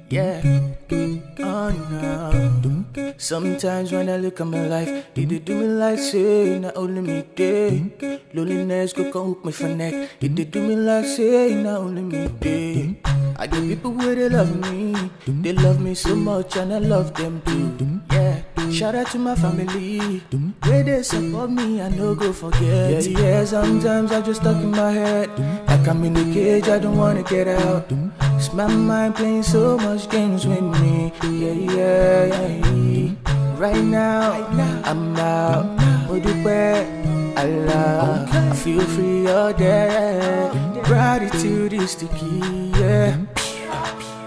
yeah. Oh no. Sometimes when I look at my life, did it do me like say, not only me day. Loneliness go come hook me for neck. Did it do me like say, not only me day. I get people where they love me. They love me so much and I love them too. Yeah. Shout out to my family. Where they support me, I no go forget. Yeah, sometimes I just stuck in my head. Like I'm in a cage, I don't wanna get out. It's my mind playing so much games with me. Yeah. Right now, I'm out. What do I love? I feel free all day. Gratitude is the key, yeah.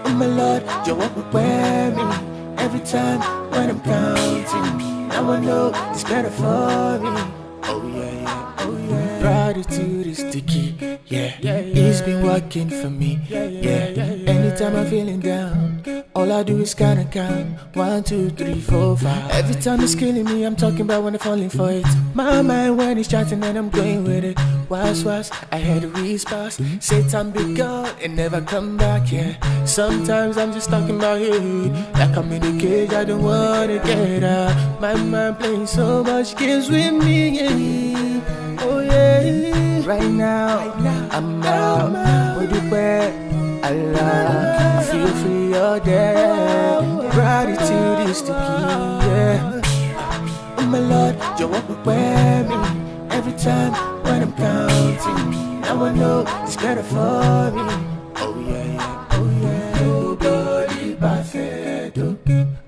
Oh my Lord, you walk with me every time when I'm counting. Now I know it's better for me. Oh yeah. Gratitude is the key, yeah. It's been working for me, yeah. Anytime I'm feeling down, all I do is count. 1, 2, 3, 4, 5. Every time it's killing me, I'm talking about when I'm falling for it. My mind when it's chatting and I'm going with it. Was, I had a response. Satan be God and never come back, yeah. Sometimes I'm just talking about you. Like I'm in a cage, I don't wanna get out. My mind playing so much games with me, yeah. Oh yeah. Right now, I'm out. What do I love? I feel free all day. Gratitude is the key, yeah. Oh my Lord, you walk with me every time when I'm counting. Now I know it's better for me. Oh yeah. Nobody perfect.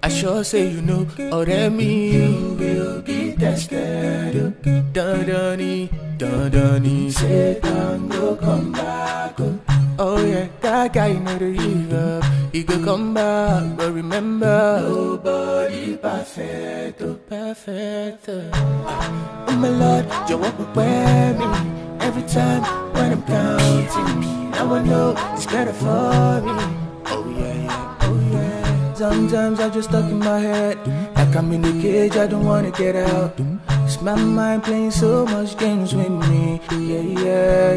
I sure say you know, or that me you will be tested. Dun-dunny, Satan go come back. Oh yeah, that guy know the river. He go come back, but remember, nobody perfect. Oh my Lord, you walk with me every time when I'm counting. Now I know it's better for me. Oh yeah. Sometimes I just stuck in my head. Like I'm in a cage, I don't wanna get out. It's my mind playing so much games with me. Yeah.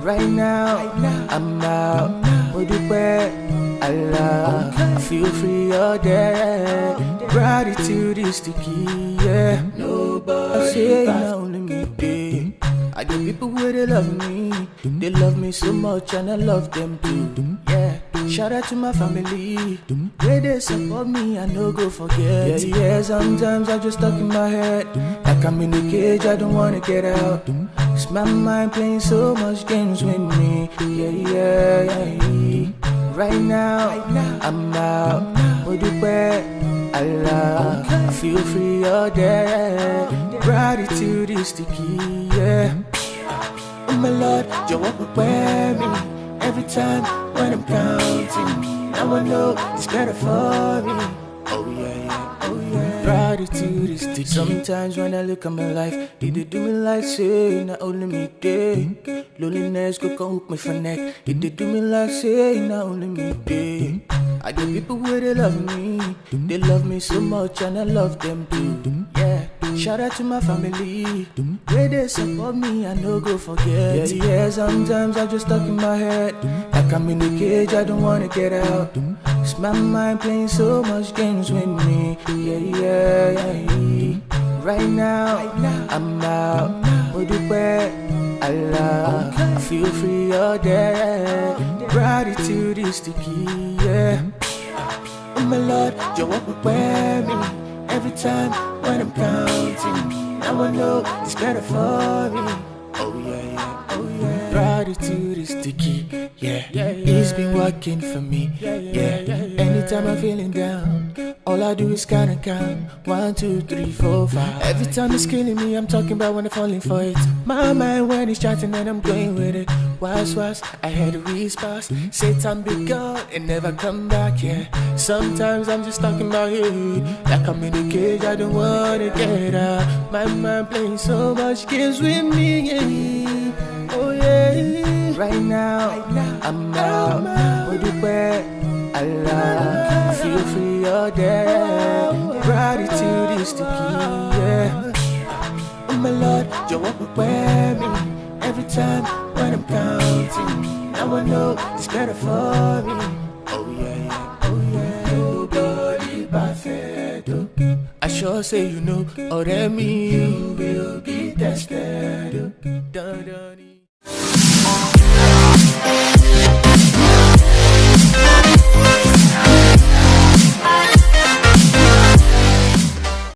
Right now, I'm out. What do I love? I feel free all day. Gratitude is the key, yeah. Nobody say not only me day. I get people where they love me. They love me so much and I love them too. Yeah. Shout out to my family. Where they support me, I no go forget. Yeah, sometimes I just stuck in my head. Like I'm in a cage, I don't wanna get out. It's my mind playing so much games with me. Yeah. Right now, I'm out. What do I love? I feel free all day. Gratitude is the key, yeah. Oh my Lord, you walk with me every time when I'm counting. Now I know it's better for me. Oh yeah. Gratitude is the key. Sometimes when I look at my life, did it do me like say, not only me day. Loneliness go come hook me for neck. Did it do me like say, not only me day. I get people where they love me. They love me so much and I love them too. Yeah. Shout out to my family. Where they support me, I no go forget. Yeah, sometimes I just stuck in my head. Like I'm in a cage, I don't wanna get out. It's my mind playing so much games with me. Yeah. Right now, I'm out. What do I love? I feel free all day. Gratitude is the key, yeah. Oh my Lord, you walk with me every time when I'm counting. Now I know it's better for me. Oh yeah. Gratitude is the key, yeah. It's been working for me, yeah. Anytime I'm feeling down, all I do is count. 1, 2, 3, 4, 5. Every time it's killing me, I'm talking about when I'm falling for it. My mind when it's chatting and I'm going with it. Was, I had a response. Satan be God and never come back, yeah. Sometimes I'm just talking about you. Like I'm in a cage, I don't wanna get out. My mind playing so much games with me, yeah. Oh yeah. Right now, I'm out. What do I love? I feel free all day. Gratitude is the key, yeah. Oh my Lord, you walk with me every time when I'm counting. Now I know it's better for me. Oh yeah. sure say you know, ọ̀rẹ́ mi, you will be tested.